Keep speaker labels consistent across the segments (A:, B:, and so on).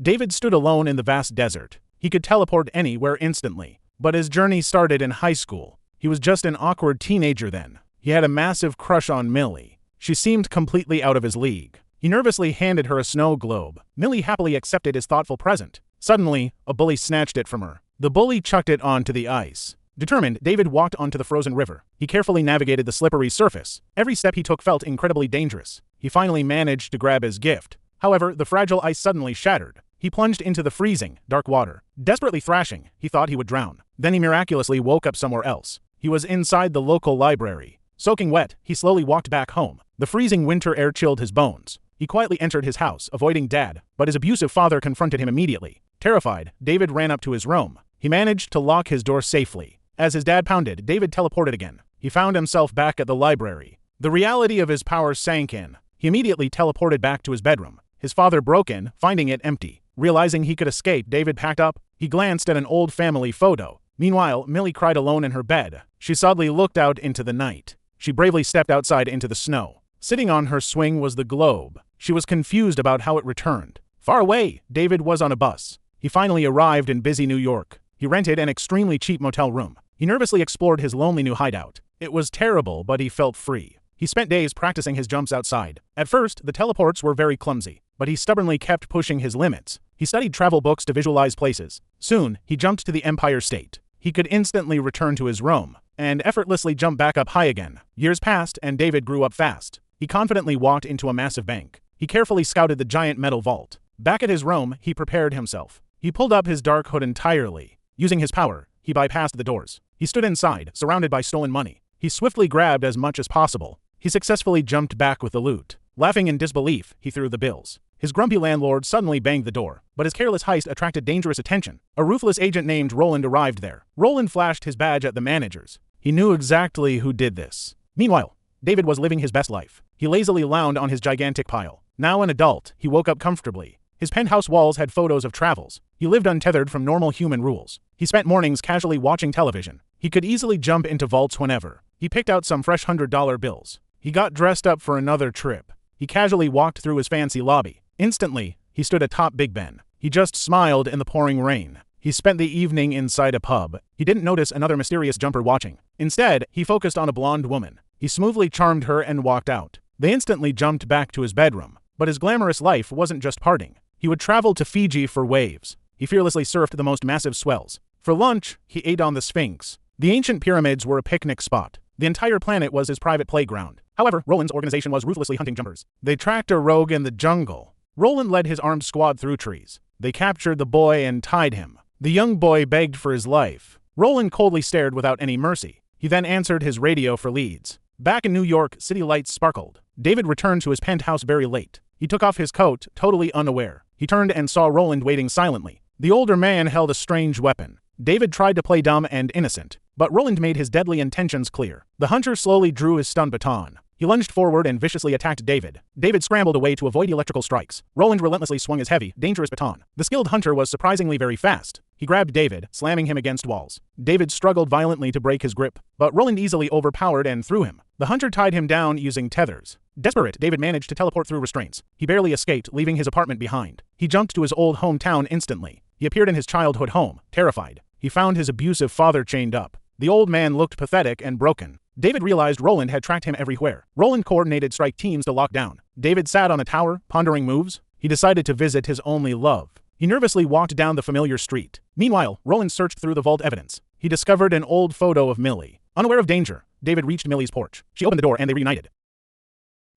A: David stood alone in the vast desert. He could teleport anywhere instantly. But his journey started in high school. He was just an awkward teenager then. He had a massive crush on Millie. She seemed completely out of his league. He nervously handed her a snow globe. Millie happily accepted his thoughtful present. Suddenly, a bully snatched it from her. The bully chucked it onto the ice. Determined, David walked onto the frozen river. He carefully navigated the slippery surface. Every step he took felt incredibly dangerous. He finally managed to grab his gift. However, the fragile ice suddenly shattered. He plunged into the freezing, dark water. Desperately thrashing, he thought he would drown. Then he miraculously woke up somewhere else. He was inside the local library. Soaking wet, he slowly walked back home. The freezing winter air chilled his bones. He quietly entered his house, avoiding Dad, but his abusive father confronted him immediately. Terrified, David ran up to his room. He managed to lock his door safely. As his dad pounded, David teleported again. He found himself back at the library. The reality of his powers sank in. He immediately teleported back to his bedroom. His father broke in, finding it empty. Realizing he could escape, David packed up. He glanced at an old family photo. Meanwhile, Millie cried alone in her bed. She sadly looked out into the night. She bravely stepped outside into the snow. Sitting on her swing was the globe. She was confused about how it returned. Far away, David was on a bus. He finally arrived in busy New York. He rented an extremely cheap motel room. He nervously explored his lonely new hideout. It was terrible, but he felt free. He spent days practicing his jumps outside. At first, the teleports were very clumsy, but he stubbornly kept pushing his limits. He studied travel books to visualize places. Soon, he jumped to the Empire State. He could instantly return to his room and effortlessly jump back up high again. Years passed, and David grew up fast. He confidently walked into a massive bank. He carefully scouted the giant metal vault. Back at his room, he prepared himself. He pulled up his dark hood entirely. Using his power, he bypassed the doors. He stood inside, surrounded by stolen money. He swiftly grabbed as much as possible. He successfully jumped back with the loot. Laughing in disbelief, he threw the bills. His grumpy landlord suddenly banged the door, but his careless heist attracted dangerous attention. A ruthless agent named Roland arrived there. Roland flashed his badge at the managers. He knew exactly who did this. Meanwhile, David was living his best life. He lazily lounged on his gigantic pile. Now an adult, he woke up comfortably. His penthouse walls had photos of travels. He lived untethered from normal human rules. He spent mornings casually watching television. He could easily jump into vaults whenever. He picked out some fresh $100 bills. He got dressed up for another trip. He casually walked through his fancy lobby. Instantly, he stood atop Big Ben. He just smiled in the pouring rain. He spent the evening inside a pub. He didn't notice another mysterious jumper watching. Instead, he focused on a blonde woman. He smoothly charmed her and walked out. They instantly jumped back to his bedroom. But his glamorous life wasn't just partying. He would travel to Fiji for waves. He fearlessly surfed the most massive swells. For lunch, he ate on the Sphinx. The ancient pyramids were a picnic spot. The entire planet was his private playground. However, Roland's organization was ruthlessly hunting jumpers. They tracked a rogue in the jungle. Roland led his armed squad through trees. They captured the boy and tied him. The young boy begged for his life. Roland coldly stared without any mercy. He then answered his radio for leads. Back in New York, city lights sparkled. David returned to his penthouse very late. He took off his coat, totally unaware. He turned and saw Roland waiting silently. The older man held a strange weapon. David tried to play dumb and innocent, but Roland made his deadly intentions clear. The hunter slowly drew his stun baton. He lunged forward and viciously attacked David. David scrambled away to avoid electrical strikes. Roland relentlessly swung his heavy, dangerous baton. The skilled hunter was surprisingly very fast. He grabbed David, slamming him against walls. David struggled violently to break his grip, but Roland easily overpowered and threw him. The hunter tied him down using tethers. Desperate, David managed to teleport through restraints. He barely escaped, leaving his apartment behind. He jumped to his old hometown instantly. He appeared in his childhood home, terrified. He found his abusive father chained up. The old man looked pathetic and broken. David realized Roland had tracked him everywhere. Roland coordinated strike teams to lock down. David sat on a tower, pondering moves. He decided to visit his only love. He nervously walked down the familiar street. Meanwhile, Roland searched through the vault evidence. He discovered an old photo of Millie. Unaware of danger, David reached Millie's porch. She opened the door and they reunited.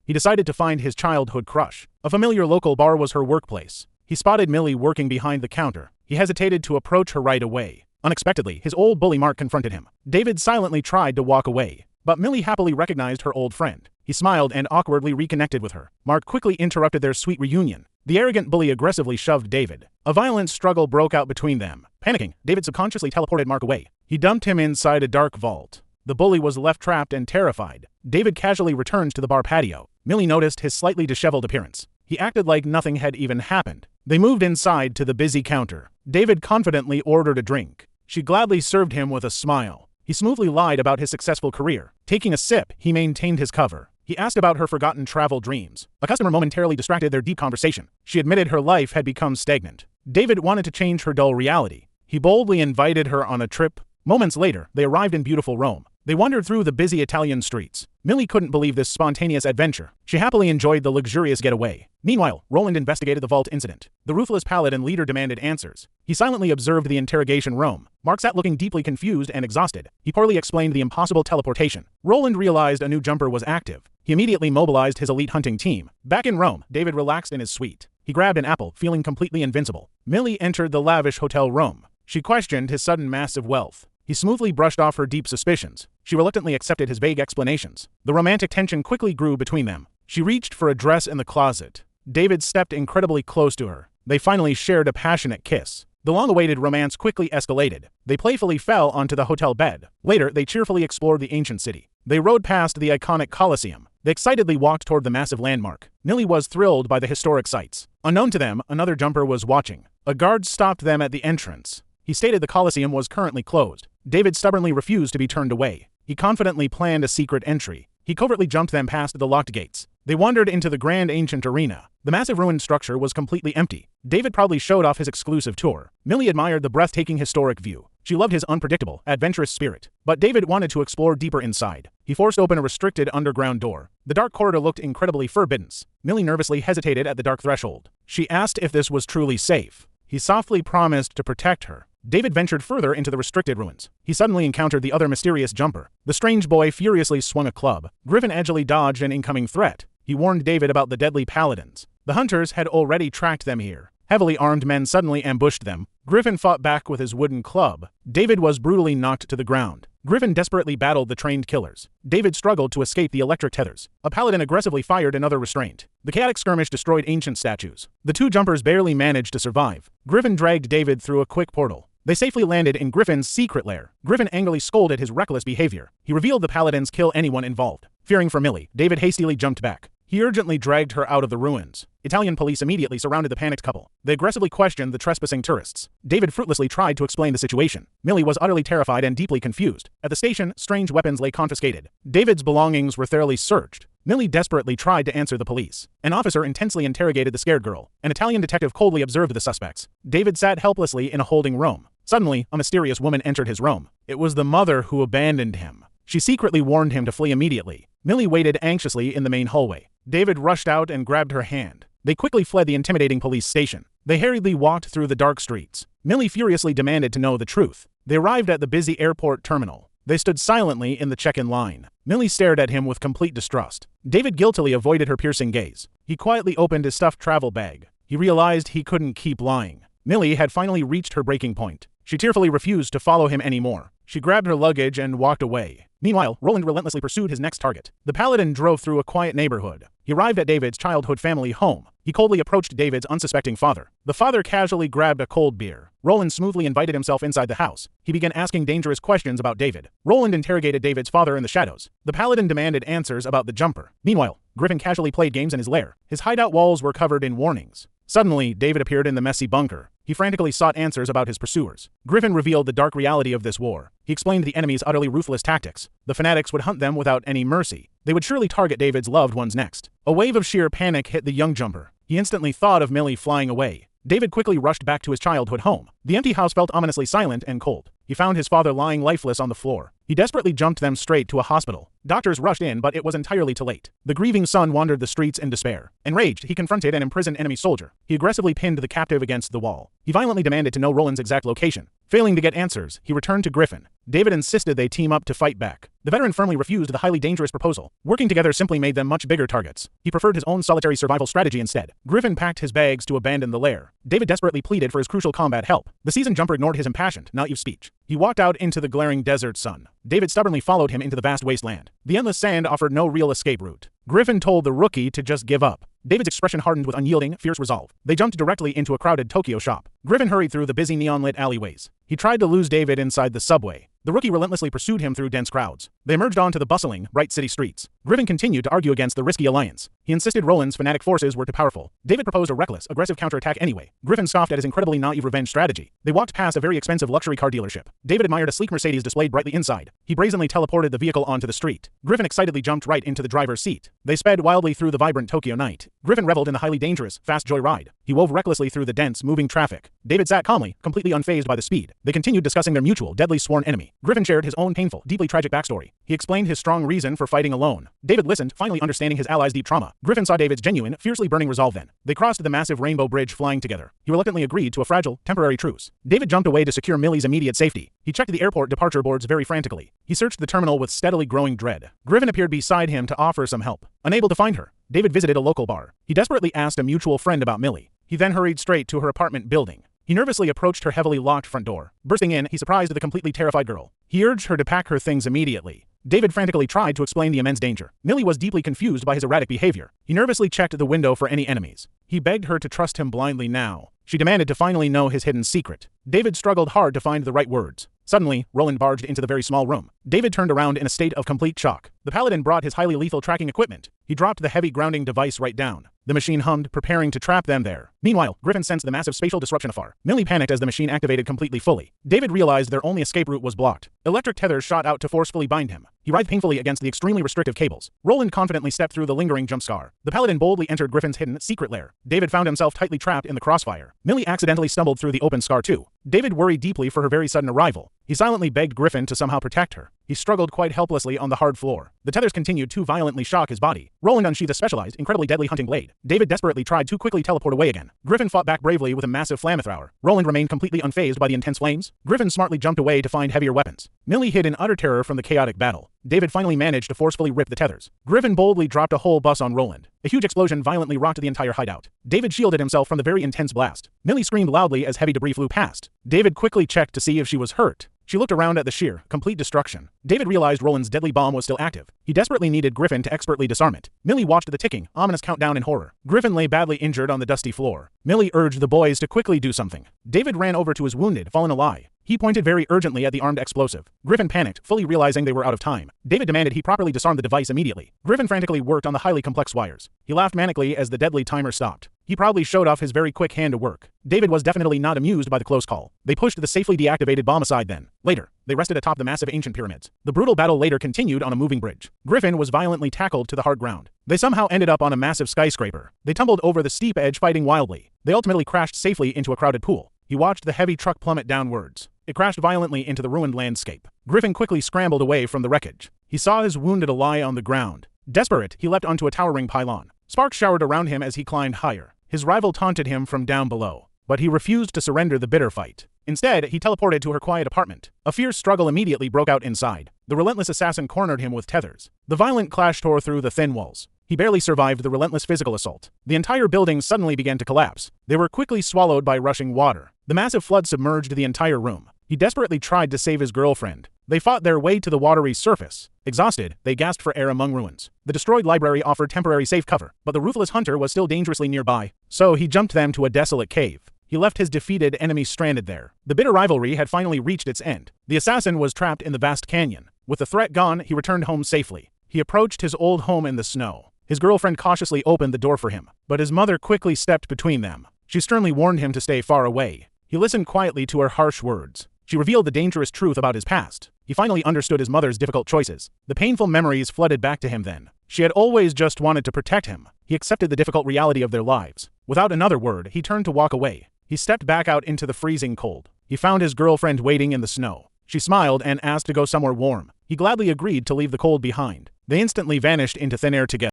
A: He decided to find his childhood crush. A familiar local bar was her workplace. He spotted Millie working behind the counter. He hesitated to approach her right away. Unexpectedly, his old bully Mark confronted him. David silently tried to walk away, but Millie happily recognized her old friend. He smiled and awkwardly reconnected with her. Mark quickly interrupted their sweet reunion. The arrogant bully aggressively shoved David. A violent struggle broke out between them. Panicking, David subconsciously teleported Mark away. He dumped him inside a dark vault. The bully was left trapped and terrified. David casually returned to the bar patio. Millie noticed his slightly disheveled appearance. He acted like nothing had even happened. They moved inside to the busy counter. David confidently ordered a drink. She gladly served him with a smile. He smoothly lied about his successful career. Taking a sip, he maintained his cover. He asked about her forgotten travel dreams. A customer momentarily distracted their deep conversation. She admitted her life had become stagnant. David wanted to change her dull reality. He boldly invited her on a trip. Moments later, they arrived in beautiful Rome. They wandered through the busy Italian streets. Millie couldn't believe this spontaneous adventure. She happily enjoyed the luxurious getaway. Meanwhile, Roland investigated the vault incident. The ruthless paladin leader demanded answers. He silently observed the interrogation room. Mark sat looking deeply confused and exhausted. He poorly explained the impossible teleportation. Roland realized a new jumper was active. He immediately mobilized his elite hunting team. Back in Rome, David relaxed in his suite. He grabbed an apple, feeling completely invincible. Millie entered the lavish hotel room. She questioned his sudden massive wealth. He smoothly brushed off her deep suspicions. She reluctantly accepted his vague explanations. The romantic tension quickly grew between them. She reached for a dress in the closet. David stepped incredibly close to her. They finally shared a passionate kiss. The long-awaited romance quickly escalated. They playfully fell onto the hotel bed. Later, they cheerfully explored the ancient city. They rode past the iconic Colosseum. They excitedly walked toward the massive landmark. Millie was thrilled by the historic sights. Unknown to them, another jumper was watching. A guard stopped them at the entrance. He stated the Colosseum was currently closed. David stubbornly refused to be turned away. He confidently planned a secret entry. He covertly jumped them past the locked gates. They wandered into the grand ancient arena. The massive ruined structure was completely empty. David proudly showed off his exclusive tour. Millie admired the breathtaking historic view. She loved his unpredictable, adventurous spirit. But David wanted to explore deeper inside. He forced open a restricted underground door. The dark corridor looked incredibly forbidden. Millie nervously hesitated at the dark threshold. She asked if this was truly safe. He softly promised to protect her. David ventured further into the restricted ruins. He suddenly encountered the other mysterious jumper. The strange boy furiously swung a club. Griffin edgily dodged an incoming threat. He warned David about the deadly paladins. The hunters had already tracked them here. Heavily armed men suddenly ambushed them. Griffin fought back with his wooden club. David was brutally knocked to the ground. Griffin desperately battled the trained killers. David struggled to escape the electric tethers. A paladin aggressively fired another restraint. The chaotic skirmish destroyed ancient statues. The two jumpers barely managed to survive. Griffin dragged David through a quick portal. They safely landed in Griffin's secret lair. Griffin angrily scolded his reckless behavior. He revealed the paladins kill anyone involved. Fearing for Millie, David hastily jumped back. He urgently dragged her out of the ruins. Italian police immediately surrounded the panicked couple. They aggressively questioned the trespassing tourists. David fruitlessly tried to explain the situation. Millie was utterly terrified and deeply confused. At the station, strange weapons lay confiscated. David's belongings were thoroughly searched. Millie desperately tried to answer the police. An officer intensely interrogated the scared girl. An Italian detective coldly observed the suspects. David sat helplessly in a holding room. Suddenly, a mysterious woman entered his room. It was the mother who abandoned him. She secretly warned him to flee immediately. Millie waited anxiously in the main hallway. David rushed out and grabbed her hand. They quickly fled the intimidating police station. They hurriedly walked through the dark streets. Millie furiously demanded to know the truth. They arrived at the busy airport terminal. They stood silently in the check-in line. Millie stared at him with complete distrust. David guiltily avoided her piercing gaze. He quietly opened his stuffed travel bag. He realized he couldn't keep lying. Millie had finally reached her breaking point. She tearfully refused to follow him anymore. She grabbed her luggage and walked away. Meanwhile, Roland relentlessly pursued his next target. The paladin drove through a quiet neighborhood. He arrived at David's childhood family home. He coldly approached David's unsuspecting father. The father casually grabbed a cold beer. Roland smoothly invited himself inside the house. He began asking dangerous questions about David. Roland interrogated David's father in the shadows. The paladin demanded answers about the jumper. Meanwhile, Griffin casually played games in his lair. His hideout walls were covered in warnings. Suddenly, David appeared in the messy bunker. He frantically sought answers about his pursuers. Griffin revealed the dark reality of this war. He explained the enemy's utterly ruthless tactics. The fanatics would hunt them without any mercy. They would surely target David's loved ones next. A wave of sheer panic hit the young jumper. He instantly thought of Millie flying away. David quickly rushed back to his childhood home. The empty house felt ominously silent and cold. He found his father lying lifeless on the floor. He desperately jumped them straight to a hospital. Doctors rushed in, but it was entirely too late. The grieving son wandered the streets in despair. Enraged, he confronted an imprisoned enemy soldier. He aggressively pinned the captive against the wall. He violently demanded to know Roland's exact location. Failing to get answers, he returned to Griffin. David insisted they team up to fight back. The veteran firmly refused the highly dangerous proposal. Working together simply made them much bigger targets. He preferred his own solitary survival strategy instead. Griffin packed his bags to abandon the lair. David desperately pleaded for his crucial combat help. The seasoned jumper ignored his impassioned, naive speech. He walked out into the glaring desert sun. David stubbornly followed him into the vast wasteland. The endless sand offered no real escape route. Griffin told the rookie to just give up. David's expression hardened with unyielding, fierce resolve. They jumped directly into a crowded Tokyo shop. Griffin hurried through the busy neon-lit alleyways. He tried to lose David inside the subway. The rookie relentlessly pursued him through dense crowds. They emerged onto the bustling, bright city streets. Griffin continued to argue against the risky alliance. He insisted Roland's fanatic forces were too powerful. David proposed a reckless, aggressive counterattack anyway. Griffin scoffed at his incredibly naive revenge strategy. They walked past a very expensive luxury car dealership. David admired a sleek Mercedes displayed brightly inside. He brazenly teleported the vehicle onto the street. Griffin excitedly jumped right into the driver's seat. They sped wildly through the vibrant Tokyo night. Griffin reveled in the highly dangerous, fast joyride. He wove recklessly through the dense, moving traffic. David sat calmly, completely unfazed by the speed. They continued discussing their mutual, deadly sworn enemy. Griffin shared his own painful, deeply tragic backstory. He explained his strong reason for fighting alone. David listened, finally understanding his ally's deep trauma. Griffin saw David's genuine, fiercely burning resolve then. They crossed the massive rainbow bridge flying together. He reluctantly agreed to a fragile, temporary truce. David jumped away to secure Millie's immediate safety. He checked the airport departure boards very frantically. He searched the terminal with steadily growing dread. Griffin appeared beside him to offer some help. Unable to find her, David visited a local bar. He desperately asked a mutual friend about Millie. He then hurried straight to her apartment building. He nervously approached her heavily locked front door. Bursting in, he surprised the completely terrified girl. He urged her to pack her things immediately. David frantically tried to explain the immense danger. Millie was deeply confused by his erratic behavior. He nervously checked the window for any enemies. He begged her to trust him blindly now. She demanded to finally know his hidden secret. David struggled hard to find the right words. Suddenly, Roland barged into the very small room. David turned around in a state of complete shock. The paladin brought his highly lethal tracking equipment. He dropped the heavy grounding device right down. The machine hummed, preparing to trap them there. Meanwhile, Griffin sensed the massive spatial disruption afar. Millie panicked as the machine activated completely fully. David realized their only escape route was blocked. Electric tethers shot out to forcefully bind him. He writhed painfully against the extremely restrictive cables. Roland confidently stepped through the lingering jump scar. The paladin boldly entered Griffin's hidden, secret lair. David found himself tightly trapped in the crossfire. Millie accidentally stumbled through the open scar too. David worried deeply for her very sudden arrival. He silently begged Griffin to somehow protect her. He struggled quite helplessly on the hard floor. The tethers continued to violently shock his body. Roland unsheathed a specialized, incredibly deadly hunting blade. David desperately tried to quickly teleport away again. Griffin fought back bravely with a massive flamethrower. Roland remained completely unfazed by the intense flames. Griffin smartly jumped away to find heavier weapons. Millie hid in utter terror from the chaotic battle. David finally managed to forcefully rip the tethers. Griffin boldly dropped a whole bus on Roland. A huge explosion violently rocked the entire hideout. David shielded himself from the very intense blast. Millie screamed loudly as heavy debris flew past. David quickly checked to see if she was hurt. She looked around at the sheer, complete destruction. David realized Roland's deadly bomb was still active. He desperately needed Griffin to expertly disarm it. Millie watched the ticking, ominous countdown in horror. Griffin lay badly injured on the dusty floor. Millie urged the boys to quickly do something. David ran over to his wounded, fallen ally. He pointed very urgently at the armed explosive. Griffin panicked, fully realizing they were out of time. David demanded he properly disarm the device immediately. Griffin frantically worked on the highly complex wires. He laughed manically as the deadly timer stopped. He proudly showed off his very quick handiwork. David was definitely not amused by the close call. They pushed the safely deactivated bomb aside then. Later, they rested atop the massive ancient pyramids. The brutal battle later continued on a moving bridge. Griffin was violently tackled to the hard ground. They somehow ended up on a massive skyscraper. They tumbled over the steep edge fighting wildly. They ultimately crashed safely into a crowded pool. He watched the heavy truck plummet downwards. It crashed violently into the ruined landscape. Griffin quickly scrambled away from the wreckage. He saw his wounded ally on the ground. Desperate, he leapt onto a towering pylon. Sparks showered around him as he climbed higher. His rival taunted him from down below, but he refused to surrender the bitter fight. Instead, he teleported to her quiet apartment. A fierce struggle immediately broke out inside. The relentless assassin cornered him with tethers. The violent clash tore through the thin walls. He barely survived the relentless physical assault. The entire building suddenly began to collapse. They were quickly swallowed by rushing water. The massive flood submerged the entire room. He desperately tried to save his girlfriend. They fought their way to the watery surface. Exhausted, they gasped for air among ruins. The destroyed library offered temporary safe cover, but the ruthless hunter was still dangerously nearby. So he jumped them to a desolate cave. He left his defeated enemy stranded there. The bitter rivalry had finally reached its end. The assassin was trapped in the vast canyon. With the threat gone, he returned home safely. He approached his old home in the snow. His girlfriend cautiously opened the door for him, but his mother quickly stepped between them. She sternly warned him to stay far away. He listened quietly to her harsh words. She revealed the dangerous truth about his past. He finally understood his mother's difficult choices. The painful memories flooded back to him then. She had always just wanted to protect him. He accepted the difficult reality of their lives. Without another word, he turned to walk away. He stepped back out into the freezing cold. He found his girlfriend waiting in the snow. She smiled and asked to go somewhere warm. He gladly agreed to leave the cold behind. They instantly vanished into thin air together.